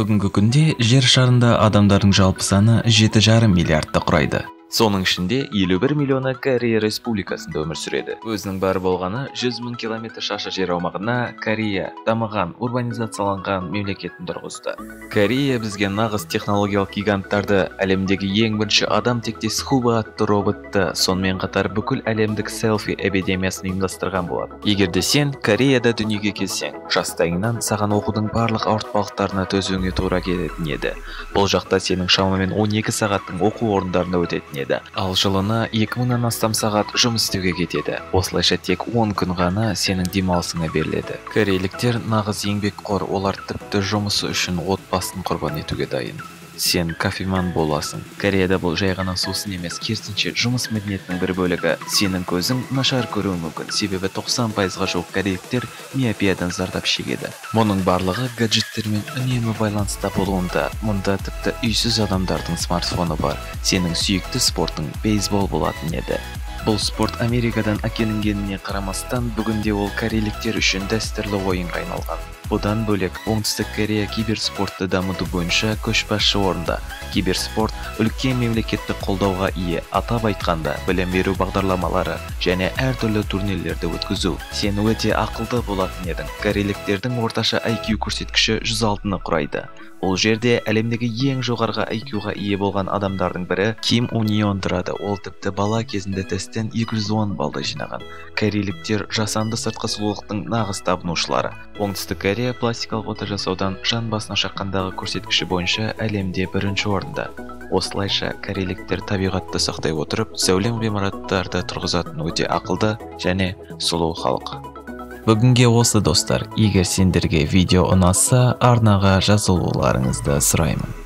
Бүгінгі күнде жер шарында адамдардың жалпы саны 7,5 миллиардты құрайды. Соның ішінде 51 миллионы Корея Республикасында өмір сүреді. Өзінің бары болғаны 100 мың километр шаршы жер аумағына Корея дамыған, урбанизацияланған мемлекетін тұрғызды. Корея бізге нағыз технологиялық гиганттарды, әлемдегі ең бірінші адам тектес Хуба атты роботты, сонымен қатар бүкіл әлемдік селфи эпидемиясын ұйымдастырған болады. Егер де сен Кореяда дүниеге келсең, жастайыңнан саған оқудың барлық ауыртпалықтарына төзуіңе тура келетін еді. Бұл жақта сенің шамамен 12 сағаттың оқу орындарында өтетін еді. Ал жылына 2000-нан астам сағат жұмыс істеуге кетеді. Осылайша тек 10 күн ғана сенің демалысыңа беріледі. Корейліктер нағыз еңбекқор, олар тіпті жұмысы үшін отбасын құрбан етуге дайын. Сен кофеман боласың. Кореяда бұл жай ғана сусын емес, керісінше жұмыс мәдениетінің бір бөлігі. Сенің көзің нашар көруі мүмкін, себебі 90%-ға жуық корейліктер миопиядан зардап шегеді. Мұның барлығы гаджеттермен үнемі байланыста болуында. Мұнда тіпті үйсіз адамдардың смартфоны бар. Сенің сүйікті спортың бейсбол болатын еді. Бұл спорт Америкадан әкелінгеніне қарамастан, бүгінде ол корейліктер үшін дәстүрлі ойынға айналған. Бұдан бөлек, Оңтүстік Корея киберспортты дамыту бойынша көшбасшы орында. Киберспорт үлкен мемлекеттік қолдауға ие, атап айтқанда, білім беру бағдарламалары және әртүрлі турнирлерді өткізу. Сен өте ақылды болатын едің. Корейліктердің орташа IQ көрсеткіші 106-ны құрайды. Ол жерде әлемдегі ең жоғарғы IQ-ға ие болған адамдардың бірі Ким Унион тұрады. Ол тіпті бала кезінде тесттен 210 балды жинаған. Корейліктер жасанды сыртқы сұлулықтың нағыз табынушылары. Оңтүстік Корея пластикалық ота жасаудан жан басына шаққандағы көрсеткіші бойынша әлемде бірінші орында. Осылайша корейліктер табиғатты сақтай отырып, зәулем ғимараттарды тұрғызатын өте ақылды және сұлу халық. Бүгінге осы достар, егер сендерге видео ұнаса, арнаға жазылуларыңызды сұраймын.